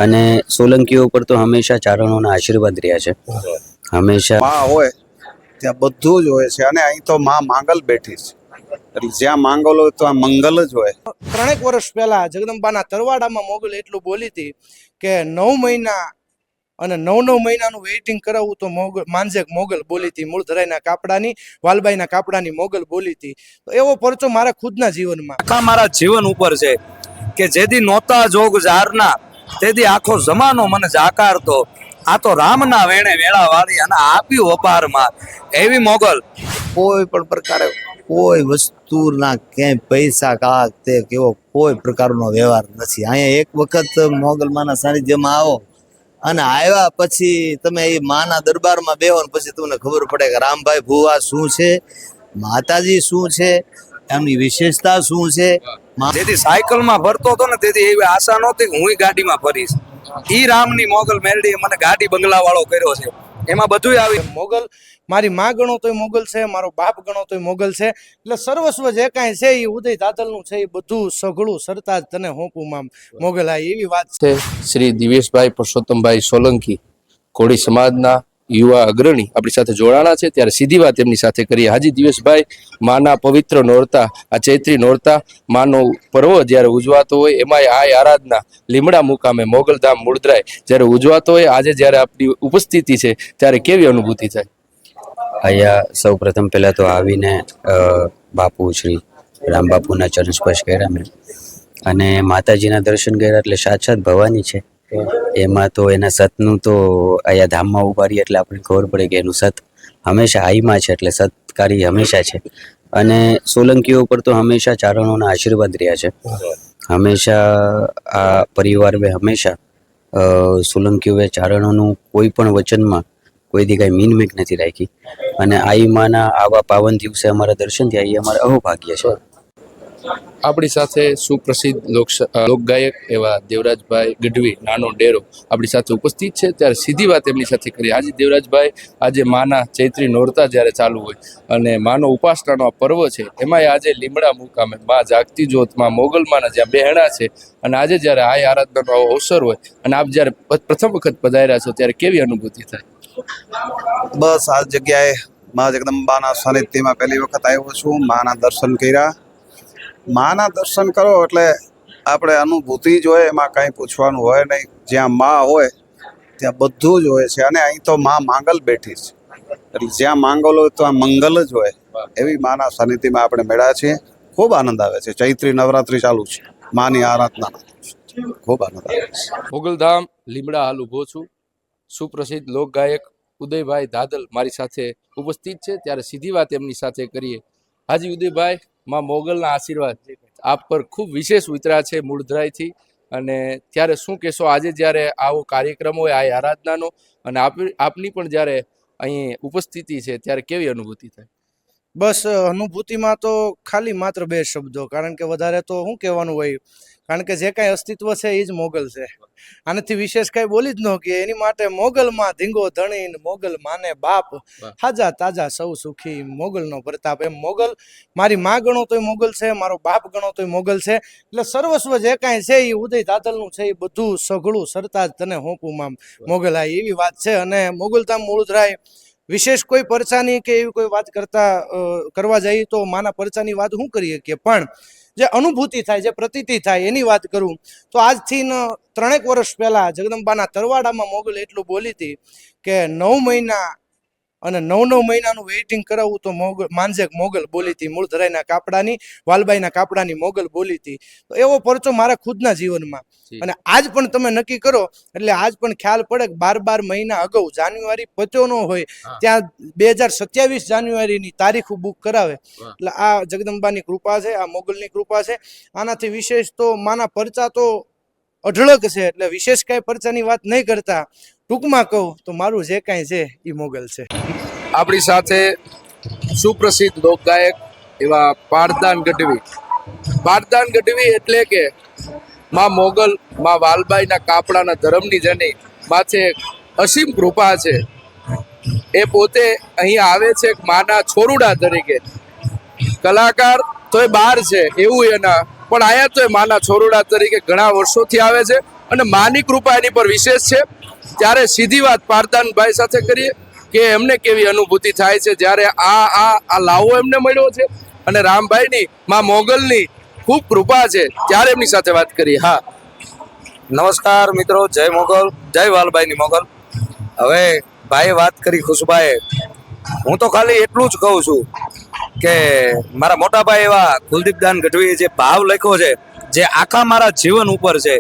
અને સોલંકીઓ પર તો હંમેશા ચારણોના આશીર્વાદ રહ્યા છે. હંમેશા માં હોય ત્યાં બધું જ હોય છે અને અહીં તો માં માંગલ બેઠી છે એટલે જ્યાં માંગલ હોય તો આ મંગલ જ હોય. 3 વર્ષ પહેલા જગદંબાના તરવાડામાં મોગલ એટલું બોલી હતી કે 9 મહિના અને 9 મહિનાનું વેઇટિંગ કરાવવું તો મોગલ માંજેક મોગલ બોલી હતી. મૂળધરાઈના કાપડાની, વાલબાઈના કાપડાની મોગલ બોલી હતી. તો એવો પરચો મારા ખુદના જીવનમાં, આખા મારા જીવન ઉપર છે કે જેથી નોતા જોગ જારના તેથી આખો જમાનો મને જાકારતો. આ તો રામના વેણે વેળા વાળી અને આપ્યું અપારમાં એવી મોગલ. કોઈ પણ પ્રકારે કોઈ વસ્તુના ક્યાંય પૈસા કા તે કેવો કોઈ પ્રકારનો વ્યવહાર નથી. અહીંયા એક વખત મોગલમાના સાનિધ્યમાં આવો અને આવ્યા પછી તમે એ માના દરબારમાં બેહો ને પછી તમને ખબર પડે કે રામભાઈ ભુવા શું છે, માતાજી શું છે, એમની વિશેષતા શું છે. જેથી સાયકલમાં ફરતો હતો ને તેથી એવી આશા નહોતી કે હું ગાડીમાં ફરીશ. ઈ રામની મોગલ મેળડી મને ગાડી બંગલા વાળો કર્યો છે. એમાં બધું આવી. મોગલ મારી માં ગણો તોય મોગલ છે, મારો બાપ ગણો તોય મોગલ છે. એટલે સર્વસ્વ જે કાંઈ છે એ ઉદય દાદલનું છે. એ બધું સઘળું સરતા જ તને હોંપું મામ મોગલ. આ એવી વાત છે. શ્રી દિવેશભાઈ પરસોત્તમભાઈ સોલંકી કોળી સમાજના યુવા અગ્રણી આપણી સાથે જોડાણા છે. ત્યારે સીધી વાત એમની સાથે કરીએ. હાજી દિવેશભાઈ, માના પવિત્ર નોરતા, આ ચૈત્રી નોરતા માનો પર્વ જ્યારે ઉજવાતો હોય એમાંય આ આરાધના લીમડા મુકામે મોગલધામ મૂળધરાઈ જ્યારે ઉજવાતો હોય, આજે જ્યારે આપણી ઉપસ્થિતિ છે ત્યારે કેવી અનુભૂતિ થાય? અહીંયા સૌ પ્રથમ પહેલાં તો આવીને બાપુ શ્રી રામ બાપુના ચરણ સ્પર્શ કર્યા મેં, અને માતાજીના દર્શન કર્યા. એટલે સાક્ષાત ભવાની છે. એમાં તો એના સતનું તો અહીંયા ધામમાં ઉભા રહીએ એટલે આપણને ખબર પડે કે એનું સત હંમેશા આઈમાં છે, એટલે સત્કારી હંમેશા છે. અને સોલંકીઓ પર તો હંમેશા ચારણોના આશીર્વાદ રહ્યા છે. હંમેશા આ પરિવારે હંમેશા સોલંકીઓએ ચારણોનું કોઈ પણ વચનમાં કોઈથી કાંઈ મીનમેક નથી રાખી. અને આઈમાના આવા પાવન દિવસે અમારા દર્શન થયા એ અમારા અહોભાગ્ય છે. આપણી સાથે સુપ્રસિદ્ધ લોકગાયક એવા દેવરાજભાઈ ગઢવી નાનો ડેરો આપણી સાથે ઉપસ્થિત છે. ત્યારે સીધી વાત એમની સાથે કરીએ. આજે દેવરાજભાઈ, આજે માના ચૈત્રી નોરતા જ્યારે ચાલુ હોય અને માનો ઉપાસનાનો આ પર્વ છે, એમાં આજે લીમડા મુકામે મા જાગતી જ્યોતમાં મોગલમાના જ્યાં બહેણા છે અને આજે જ્યારે આ આરાધનાનો અવસર હોય અને આપ જ્યારે પ્રથમ વખત પધાર્યા છો ત્યારે કેવી અનુભૂતિ થાય? બસ આ જગ્યાએ મા જગદંબાના સાનિધ્યમાં પહેલી વખત આવ્યો છું. માના દર્શન કર્યા. માના દર્શન કરો એટલે આપણે અનુભૂતિ જ હોય, એમાં કાંઈ પૂછવાનું હોય નહીં. જ્યાં માં હોય ત્યાં બધું જ હોય છે અને અહીં તો માં માંગલ બેઠી છે એટલે જ્યાં માંગલ હોય તો આ મંગલ જ હોય. એવી માના સાનિધ્યમાં આપણે મેળા છીએ. ખૂબ આનંદ આવે છે. ચૈત્રી નવરાત્રિ ચાલુ છે, માની આરાધના ખૂબ આનંદ આવે છે. મોગલધામ લીમડા હાલ ઊભો છું. સુપ્રસિદ્ધ લોકગાયક ઉદયભાઈ દાદલ મારી સાથે ઉપસ્થિત છે. ત્યારે સીધી વાત એમની સાથે કરીએ. હાજી ઉદયભાઈ, માં મોગલના આશીર્વાદ આપ પર ખૂબ વિશેષ ઉતર્યા છે મૂળધરાઈથી, અને ત્યારે શું કહેશો આજે જ્યારે આવો કાર્યક્રમ હોય આ આરાધનાનો અને આપની પણ જ્યારે અહીં ઉપસ્થિતિ છે ત્યારે કેવી અનુભૂતિ થાય? બસ અનુભૂતિમાં તો ખાલી માત્ર 2 શબ્દો, કારણ કે વધારે તો શું કહેવાનું હોય. કારણ કે જે કાંઈ અસ્તિત્વ છે એ જ મોગલ છે. આનાથી વિશેષ કાંઈ બોલી જ ન કે એની માટે મોગલમાં ધીંગો ધણીન મોગલ માને બાપ, હાજા તાજા સૌ સુખી મોગલનો પ્રતાપ. એમ મોગલ મારી માં ગણો તોય મોગલ છે, મારો બાપ ગણો તોય મોગલ છે. એટલે સર્વસ્વ જે કાંઈ છે એ ઉદય દાદલનું છે. એ બધું સઘળું સરતા જ તને હોંપું મામ મોગલ. આ એવી વાત છે. અને મોગલધામ મૂળધરાઈ વિશેષ કોઈ પરચાની કે એવી કોઈ વાત કરવા જઈએ તો માના પરચાની વાત શું કરીએ કે, પણ જે અનુભૂતિ થાય, જે પ્રતીતિ થાય એની વાત કરું તો આજથી 3 વર્ષ પહેલા જગદંબાના તરવાડામાં મોગલ એટલું બોલી હતી કે 9 મહિના અને 9 મહિનાનું વેઇટિંગ કરાવવું તો માંજેક મોગલ બોલી હતી. મૂળધરાઈના કાપડાની, વાલબાઈના કાપડાની મોગલ બોલી હતી. તો એવો પરચો મારા ખુદના જીવનમાં. અને આજ પણ તમે નક્કી કરો એટલે આજ પણ ખ્યાલ પડે કે 12 મહિના અગાઉ જાન્યુઆરી પત્યો ન હોય ત્યાં 2027 જાન્યુઆરીની તારીખ બુક કરાવે. એટલે આ જગદંબાની કૃપા છે, આ મોગલની કૃપા છે. આનાથી વિશેષ તો માના પરચા તો અઢળક છે. એટલે વિશેષ કાંઈ પરચાની વાત નહીં કરતા ટૂંકમાં કહું તો મારું જે કાંઈ છે એ મોગલ છે. આપણી સાથે સુપ્રસિદ્ધ લોકગાયક એવા પારદાન ગઢવી. પારદાન ગઢવી એટલે કે માં મોગલ, માં વાલબાઈના કાપડાના ધર્મની જની માથે અસીમ કૃપા છે. એ પોતે અહીંયા આવે છે માના છોરુડા તરીકે. કલાકાર તો એ બહાર છે એવું એના, પણ આયા તો એ માના છોરુડા તરીકે ઘણા વર્ષોથી આવે છે અને માની કૃપા એની પર વિશેષ છે. ત્યારે સીધી વાત પારદાનભાઈ સાથે કરીએ કે એમને કેવી અનુભૂતિ થાય છે જ્યારે આ લાવો એમને મળ્યો છે અને રામભાઈની માં મોગલની ખૂબ કૃપા છે, ત્યારે એમની સાથે વાત કરીએ. હા, નમસ્કાર મિત્રો, જય મોગલ, જય વાલભાઈની મોગલ. હવે ભાઈએ વાત કરી ખુશભાઈએ, હું તો ખાલી એટલું જ કહું છું કે મારા મોટા ભાઈ એવા કુલદીપદાન ગઢવીએ જે ભાવ લખ્યો છે, જે આખા મારા જીવન ઉપર છે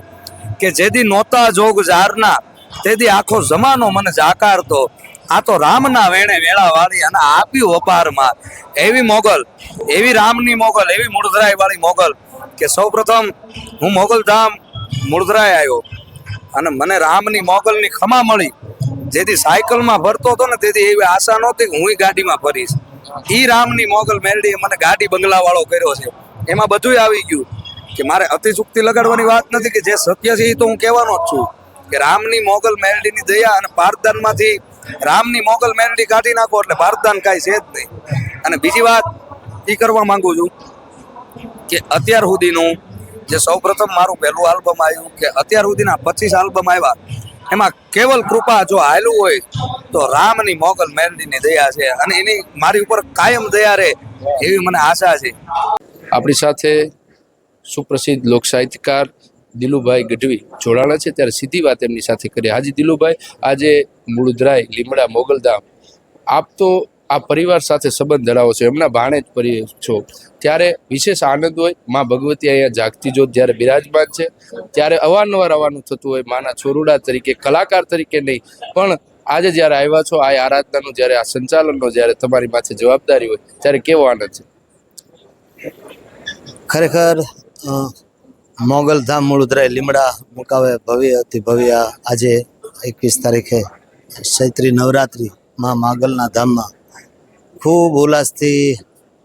કે જેથી નોતા જોગ ઝારના તેથી આખો જમાનો મને જાકારતો, આ તો રામના વેણે વેળા વાળી અને આપ્યું અપારમાં. એવી મોગલ, એવી રામની મોગલ, એવી મૂળધરાઈ વાળી મોગલ કે સૌપ્રથમ હું મોગલધામ મૂળધરાઈ આવ્યો અને મને રામની મોગલની ખમા મળી. જેથી સાયકલમાં ફરતો હતો ને તેથી એવી આશા નહોતી કે હું ગાડીમાં ફરીશ. ઈ રામની મોગલ મેલડીએ મને ગાડી બંગલા વાળો કર્યો છે. એમાં બધુંય આવી ગયું કે મારે અતિશુક્તિ લગાડવાની વાત નથી, કે જે સત્ય છે એ તો હું કહેવાનો જ છું કે રામની મોગલ મેલડીની દયા અને પારદાનમાંથી રામની મોગલ મેલડી કાઢી નાખો એટલે પારદાન કાંઈ છે જ નહીં. અને બીજી વાત એ કરવા માંગુ છું કે અત્યાર સુધીનું જે સૌપ્રથમ મારું પહેલું આલ્બમ આવ્યું કે અત્યાર સુધીના 25 આલ્બમ આવ્યા, એમાં કેવલ કૃપા જો હાલ્યું હોય તો રામની મોગલ મેલડીની દયા છે અને એની મારી ઉપર કાયમ દયા રહે એવી મને આશા છે. આપણી સાથે સુપ્રસિદ્ધ લોક સાહિત્યકાર દિલુભાઈ ગઢવી જોડાણા છે, ત્યારે સીધી વાત એમની સાથે કરીએ. હાજી દિલુભાઈ, આજે મૂળધરાઈ, લીમડા, મોગલધામ આપ તો આ પરિવાર સાથે સંબંધ ધરાવો છો, એમના ભાણે જ છો, ત્યારે વિશેષ આનંદ હોય. માં ભગવતી અહીંયા જાગતી જોત જ્યારે બિરાજમાન છે, ત્યારે અવારનવાર આવવાનું થતું હોય, માના છોરુડા તરીકે, કલાકાર તરીકે નહીં, પણ આજે જ્યારે આવ્યા છો આ આરાધનાનું, જ્યારે આ સંચાલનનો જ્યારે તમારી માથે જવાબદારી હોય, ત્યારે કેવો આનંદ છે? ખરેખર મોગલધામ મૂળધરાઈ લીમડા મુકાવે ભવ્ય અતિ ભવ્ય આજે 21 તારીખે ચૈત્રી નવરાત્રિ માં માગલના ધામમાં ખૂબ ઉલ્લાસથી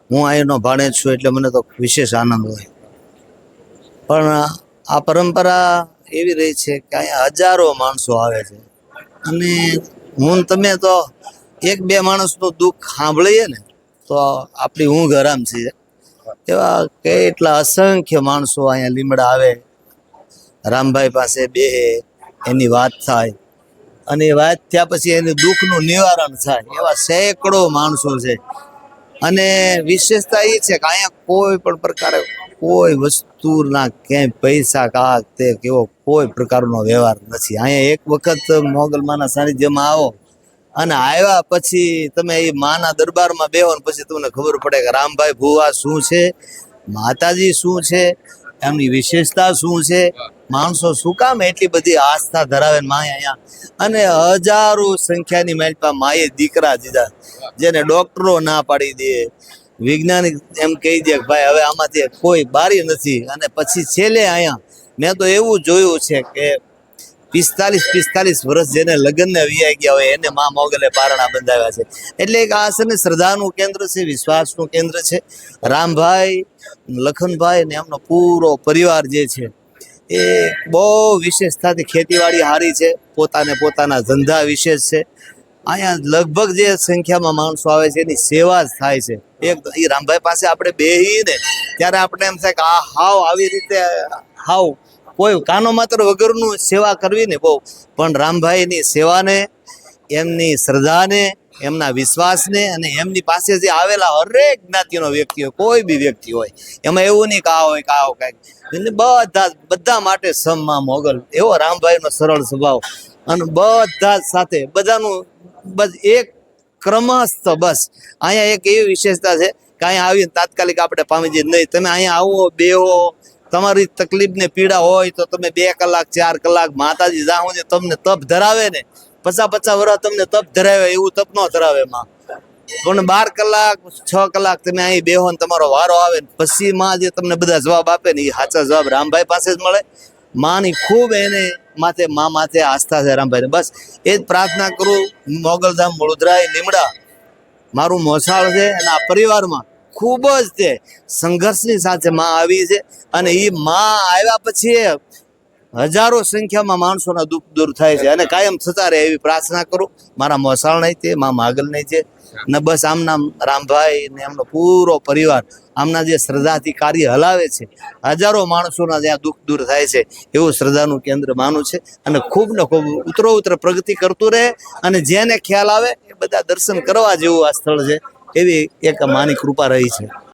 હું અહીંનો ભાણેજ છું એટલે મને તો વિશેષ આનંદ હોય. પણ આ પરંપરા એવી રહી છે કે અહીંયા હજારો માણસો આવે છે અને હું તમે તો એક બે માણસનું દુઃખ સાંભળીએ ને તો આપણી ઊંઘ હરામ છે. એવા કેટલા અસંખ્ય માણસો અહીંયા લીમડા આવે, રામભાઈ પાસે બેહે, એની વાત થાય અને એ વાત થયા પછી એનું દુઃખનું નિવારણ થાય, એવા સેંકડો માણસો છે. અને વિશેષતા એ છે કે અહીંયા કોઈ પણ પ્રકારે કોઈ વસ્તુના ક્યાંય પૈસા કા તે કેવો કોઈ પ્રકારનો વ્યવહાર નથી. અહીંયા એક વખત મોગલમાના સાનિધ્યમાં આવો અને આવ્યા પછી તમે એ માના દરબારમાં બેહો ને પછી તમને ખબર પડે કે રામભાઈ ભુવા શું છે, માતાજી શું છે, એમની વિશેષતા શું છે, માણસો શું કામ એટલી બધી આસ્થા ધરાવે માએ અહીંયા. અને હજારો સંખ્યાની માલપા માએ દીકરા દીધા, જેને ડોક્ટરો ના પાડી દે, વૈજ્ઞાનિક એમ કહી દે કે ભાઈ હવે આમાંથી કોઈ બારી નથી. અને પછી છેલ્લે અહીંયા મેં તો એવું જોયું છે કે 45 વર્ષ જેને લગ્નને વિયાઈ ગયા હોય એને મા મોગલે પારણા બંધાવ્યા છે. એટલે એક આ છે ને શ્રદ્ધાનું કેન્દ્ર છે, વિશ્વાસનું કેન્દ્ર છે. રામભાઈ, લખનભાઈ ને એમનો પૂરો પરિવાર જે છે એ બહુ વિશેષતાથી ખેતીવાડી સારી છે, પોતાના ધંધા વિશેષ છે. અહીંયા લગભગ જે સંખ્યામાં માણસો આવે છે એની સેવા જ થાય છે. એક એ રામભાઈ પાસે આપણે બેહીને ત્યારે આપણે એમ થાય કે આ હાવ આવી રીતે હાવ કોઈ કાનો માત્ર વગરનું સેવા કરવી ને બહુ, પણ રામભાઈની સેવાને, એમની શ્રદ્ધાને, એમના વિશ્વાસને અને એમની પાસે જે આવેલા હરેક જ્ઞાતિનો વ્યક્તિ હોય, કોઈ બી વ્યક્તિ હોય, એમાં એવું નહીં કે આ હોય કે આ કાંઈક, બધા માટે સમમાં મોગલ, એવો રામભાઈનો સરળ સ્વભાવ અને બધા સાથે બધાનું બસ એક ક્રમસ્થ. બસ અહીંયા એક એવી વિશેષતા છે કે અહીંયા આવીને તાત્કાલિક આપણે પામી જઈએ નહીં. તમે અહીંયા આવો, બેહો, તમારી તકલીફ ને પીડા હોય તો તમે 2 કલાક 4 કલાક માતાજી જ્યાં સુધી તમને તપ ધરાવે ને 50 વર્ષ તમને તપ ધરાવે એવું તપ ન ધરાવે માં. પણ 12 કલાક 6 કલાક તમે અહીં બેહો ને તમારો વારો આવે પછી માં જે તમને બધા જવાબ આપે ને એ સાચા જવાબ રામભાઈ પાસે જ મળે. માની ખૂબ એને માથે આસ્થા છે રામભાઈ. બસ એ જ પ્રાર્થના કરું, મોગલધામ મૂળધરાઈ લીમડા મારું મોસાળ છે અને આ પરિવારમાં ખૂબ જ તે સંઘર્ષની સાથે માં આવી છે. અને એ માં આવ્યા પછી હજારો સંખ્યામાં માણસોના દુઃખ દૂર થાય છે અને કાયમ થતા રહે એવી પ્રાર્થના કરું. મારા મોસાળ નહીં છે, મા માગલ નહીં છે ને બસ આમના રામભાઈ ને એમનો પૂરો પરિવાર આમના જે શ્રદ્ધાથી કાર્ય હલાવે છે, હજારો માણસોના જ્યાં દુઃખ દૂર થાય છે એવું શ્રદ્ધાનું કેન્દ્ર માનું છે. અને ખૂબ ને ખૂબ ઉત્તરોત્તર પ્રગતિ કરતું રહે અને જેને ખ્યાલ આવે એ બધા દર્શન કરવા જેવું આ સ્થળ છે એવી એક માની કૃપા રહી છે.